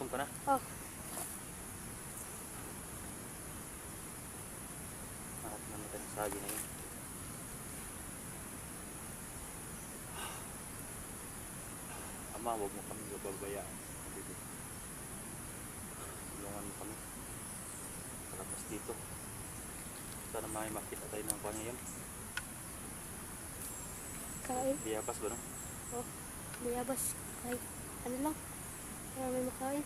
Gutom ka na? Oh. Harap naman tayo sa sagi na yun. Ama, huwag mo kami babayaan. Tulungan mo kami. Palapas dito. Sana may makita tayo ng pangyayam. Kain. Biyabas ba no? Oh. Mayabas. Kahit ano lang. Para may makain.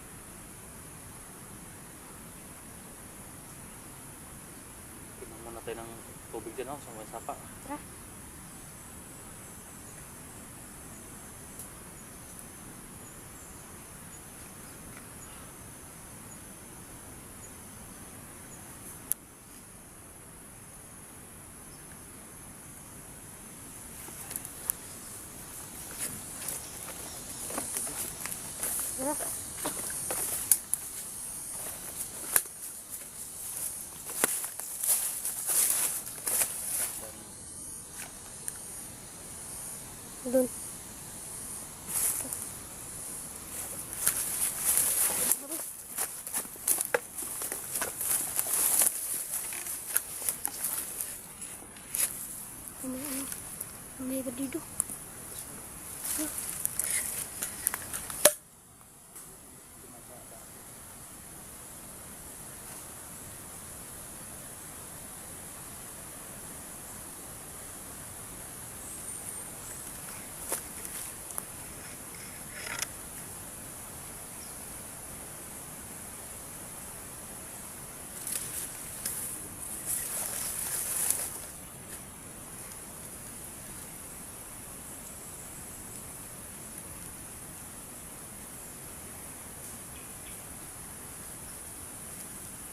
Tingnan muna tayo ng tubig dyan sa may sapa. Tara. Tara. Doon. May iba dito.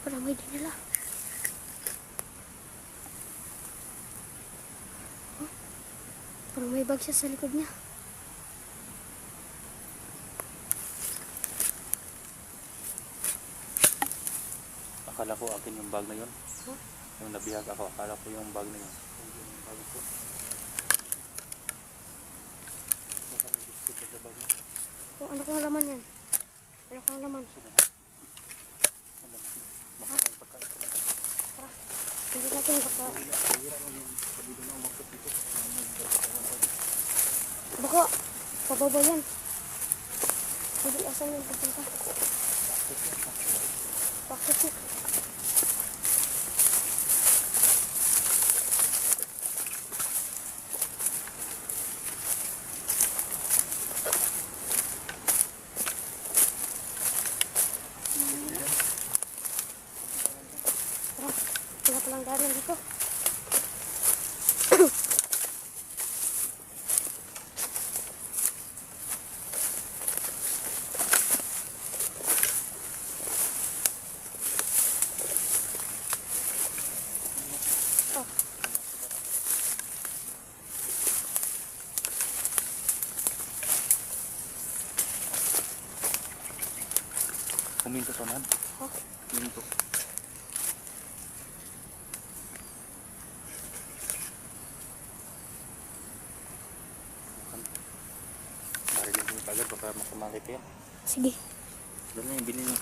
Parang may dinala. Oh, parang may bag siya sa likod niya. Akala ko akin yung bag na yun. Huh? Yung nabihag ako, akala ko yung bag na yun. Yung bag ko. Baka may biscuit sa bag mo. Oh, ano kong laman yan? Ano kong laman? Baka may pagkain. Tara. Hindi natin baka. Baka. Pababa yan. Hindi asan yung pupunta. Bakit yun? Tara. Wala palang galing dito. Huminto to nan. Oh. Huminto. Marinig mo agad baka makumalit yan. Sige. Doon na yung bilhin mo.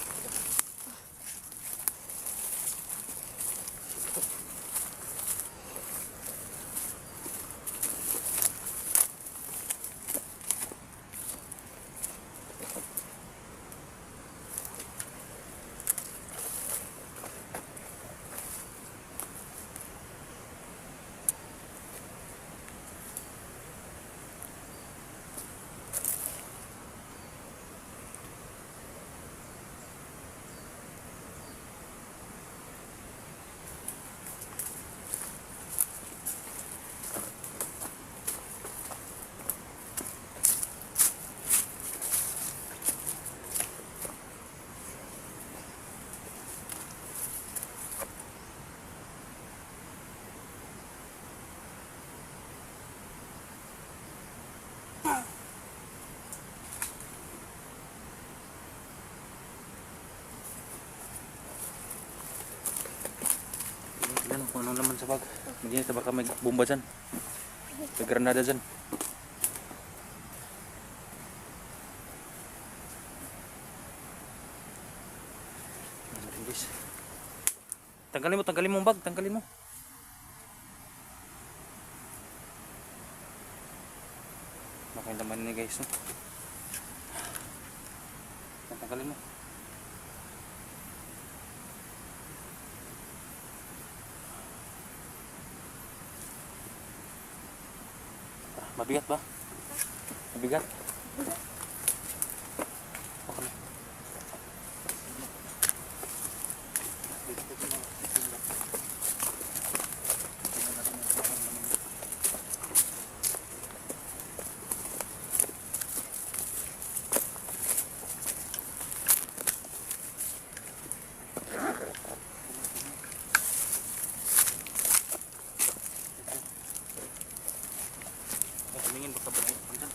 Yan kung anong laman sa bag. Hindi na baka may bomba dyan. May granada dyan. guys. Tanggalin mo bag, tanggalin mo. Makain naman ni guys, no? Tanggalin mo. Mabigat ba? Mabigat? Okay na. Tumingin baka ba pandan.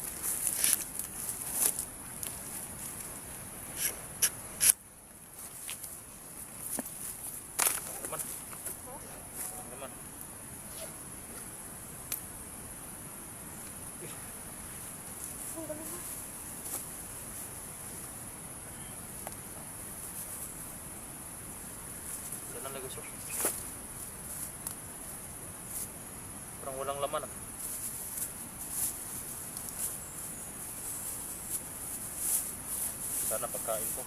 Naman. Naman. Ang galing mo. Ganun lang guys. Parang walang laman ah. Sana pagkain ko.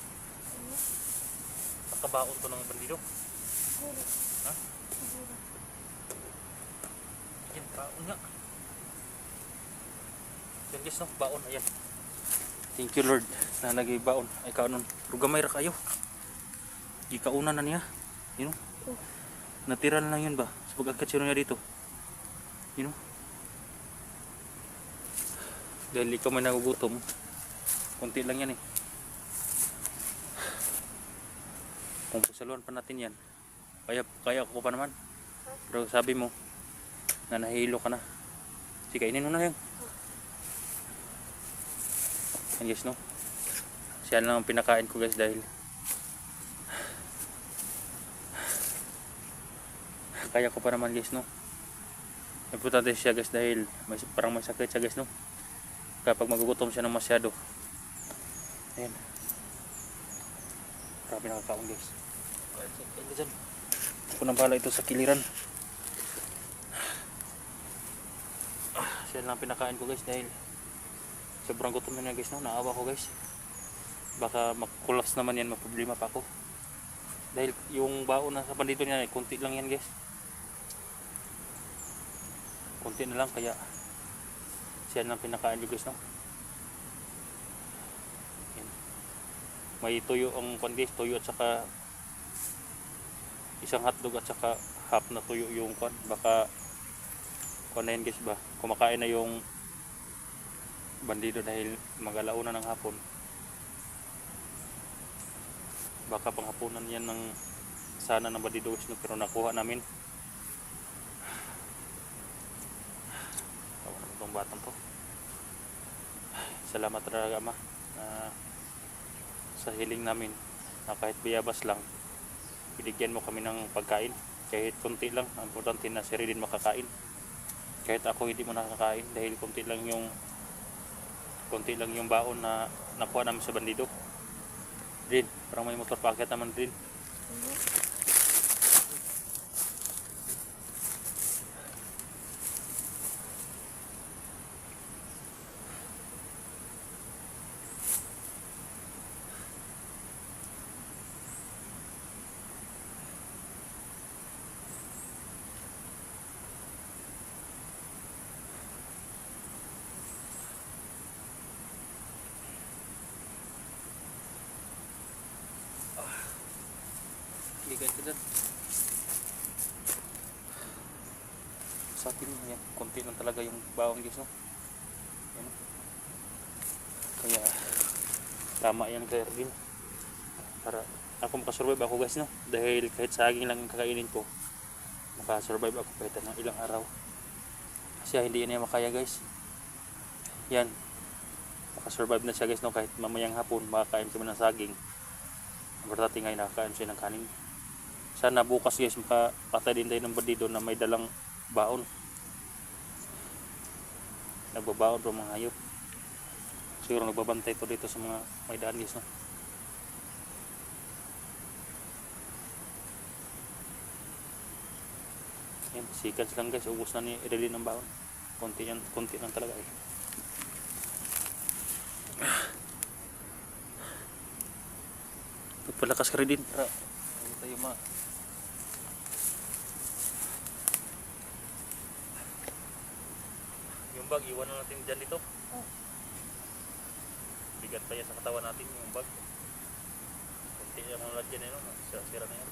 Nakabaon to ng bandido. Siguro. Ha? Siguro. Ayan, baon nga. Yan guys, no? Baon. Ayan. Thank you Lord. Nalagay baon. Ay kaunon. Rugamay ra kayo. Gikaunan na niya. You know? Natira na lang yun ba? Sa pag-agkat sino niya dito. You know? Dahil ikaw may nagugutom. Kunti lang yan eh. Kung pasaluan pa natin yan, kaya ko pa naman. Pero sabi mo na nahihilo ka na. Sige, kainin mo na yan. Yan guys, no? Siya lang ang pinakain ko guys dahil kaya ko pa naman guys, no? Importante siya guys dahil parang may sakit siya guys, no? Kapag magugutom siya ng masyado. Ayan. Grabe nakakaon guys. Ako nang bahala ito sa kiliran. Siya lang pinakain ko guys dahil sobrang gutom na guys, no? Naawa ko guys. Baka makulaps naman yan, maproblema pa ako. Dahil yung baon na sa bandito niya, konti lang yan guys. Konti na lang kaya siya lang pinakain ko guys, no? May tuyo ang kwan guys, tuyo at saka isang hotdog at saka half na tuyo yung kwan. Baka kwan na yan guys ba, kumakain na yung bandido dahil mag-alauna ng hapon. Baka panghapunan yan ng sana ng bandido guys, no? Pero nakuha namin. Tawa naman itong batang to. Salamat talaga ama sa hiling namin na kahit bayabas lang binigyan mo kami ng pagkain kahit konti lang. Ang importante na si Ridin makakain kahit ako hindi mo nakakain dahil konti lang yung baon na nakuha namin sa bandido. Rin, parang may motor packet naman Rin. Guys, sa akin yan, konti lang talaga yung bawang guys, no? Yan. Kaya tama yan kay Erwin para ako makasurvive ako guys, no? Dahil kahit saging lang kakainin ko makasurvive ako kahit ng ilang araw. Kasi hindi niya makaya guys. Yan, makasurvive na siya guys, no? Kahit mamayang hapon makakain kami ng saging. Berarti ngayon nakakain siya ng kanin. Sana bukas guys makapatay din tayo ng bandido na may dalang baon. Nagbabaon po mga hayop. Siguro nagbabantay to dito sa mga may daan guys, no? Yan, seconds lang guys, ubos na ni Erilin ng baon. Konti lang talaga eh. Pagpalakas ka rin din para hindi tayo yung bag, iwan na natin dyan dito. Oh. Bigat pa yan sa katawan natin yung bag. Konti yung mga dyan eh, no? Sira na yan.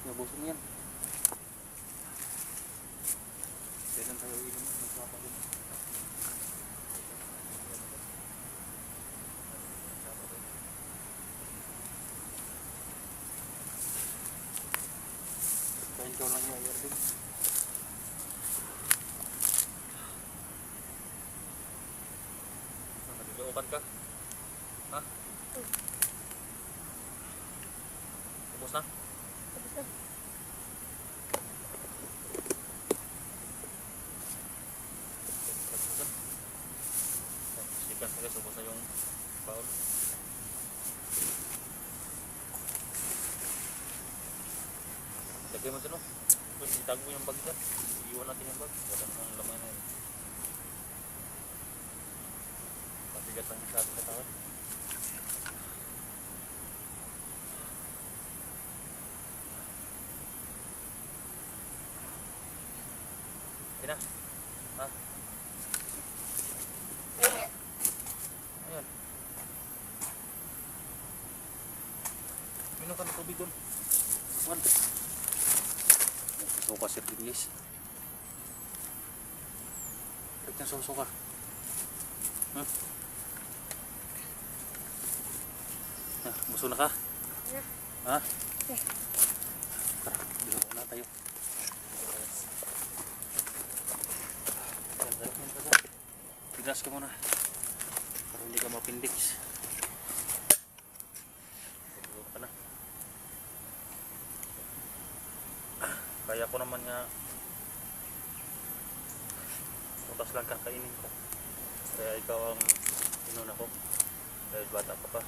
Nabusin mo yan. Kailan tayo inom? Magpapagod. Kain ka lang yung air din. Nagigookan ka? Ha? Tapos na? Tapos na. Sikat na guys, ubos na yung baon. Lagay mo dyan o. Itago mo yung bag dyan. Iiwan natin yung bag. Wala namang laman na yun. Mabigat lang sa ating katawan. Okay na. Ha? Ayan. Minum ka ng tubig doon. One. Suka si English. Ba't nang susuka? Hmm? Buso na ka? Ha? Okay. Tara, bilang na tayo. Bigas ka muna para hindi ka mapindiks. Ka na. Kaya ko naman nga utas lang kakainin ko. Kaya ikaw ang inuna ko dahil bata ka pa.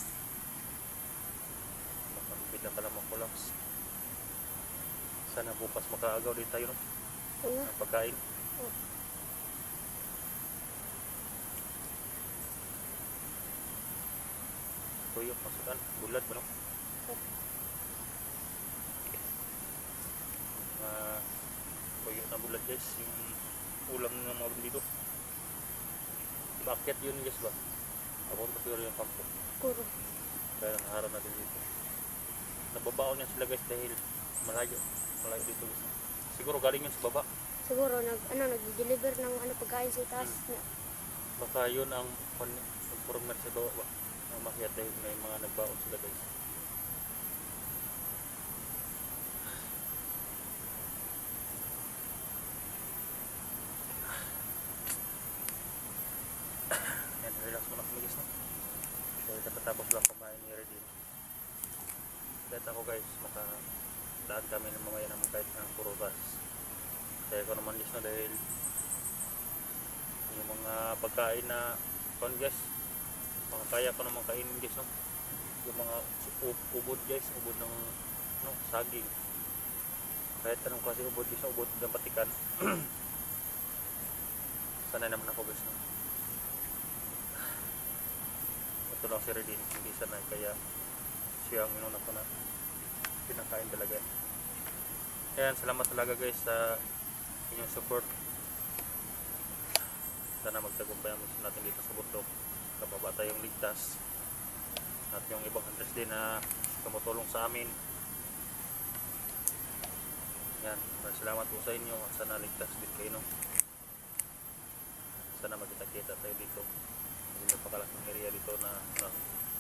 Bigla ka lang makulaps. Sana bukas makaagaw din tayo no? Ng pagkain. Oh. Tuyok, masukan, bulad ba no? Tuyok na bulad guys, yung ulam ng mga dito. Bakit yun guys ba? Papunta siguro yung kampo. Kuro. Kaya nakaharap natin dito. Nababaon yan sila guys dahil malayo dito guys. Siguro galing yun sa baba. Siguro nag-deliver ng pagkain sa itaas. Baka yun ang pag-format sa baba ba? Ang makiat dahil may mga nagbaon sila guys. Yan, relax muna kami guys no? Dahil katatapos lang kumain ni Redin. Kahit ako guys, makadaan kami ng mamaya naman kahit ng purutas. Kaya ko naman guys no, dahil yung mga pagkain na guys, makakaya ko naman kainin guys no? Yung mga ubod guys, ubod ng saging. Kahit anong klase ubod guys, ubod ng patikan. Sanay naman ako guys no? ito lang si Redin, hindi sanay, kaya siya ang inuna ko na pinakain talaga. Ayan, salamat talaga guys sa inyong support. Sana magtagumpay ang mission natin dito sa bundok. Kababa tayong ligtas. At yung ibang hunters din na tumutulong sa amin. Yan, salamat po sa inyo. At sana ligtas din kayo, no? Sana magkita-kita tayo dito. Hindi napakalaking area dito na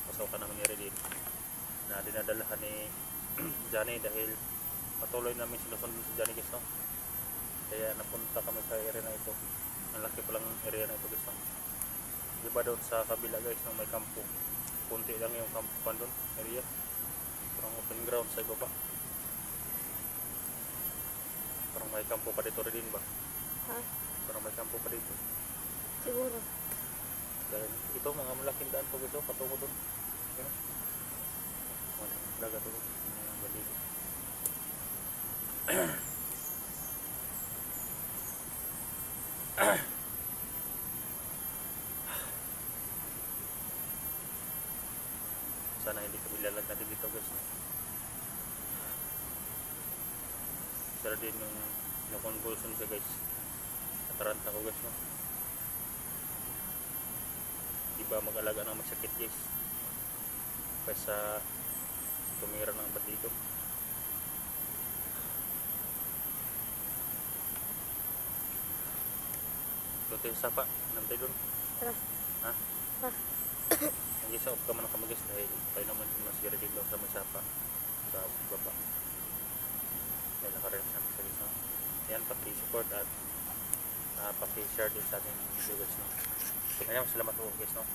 pasokan namin ni Redin na dinadalahan ni Johnny dahil patuloy namin sinusunod si Johnny guys, no? Kaya napunta kami sa area na ito. Ang laki palang area na ito guys, no? Diba doon sa kabila guys, no, may kampo. Punti lang yung kampuan doon, area. Parang open ground sa ibaba. Parang may kampo pa dito rin ba? Ha? Parang may kampo pa dito. Siguro. Dahil ito mga malaking daan to guys, no? Patungo doon. Yan. Dagat doon. Balik. Sana hindi kami lalag natin dito guys, no? Sana din yung convulsion siya guys. Nataranta ko guys, no? Diba mag-alaga ng masakit guys kaysa tumira ng bandido. Doon tayo sa sapa, nantay doon. Tara. Ha? Ha? Ang isa off ka man ang kamagis dahil tayo naman yung masira din lang sa may sapa sa baba. Dahil nakarems naman sa gisa. Yan, paki-support at paki-share din sa ating video guys, no? Ayan, salamat po guys, no?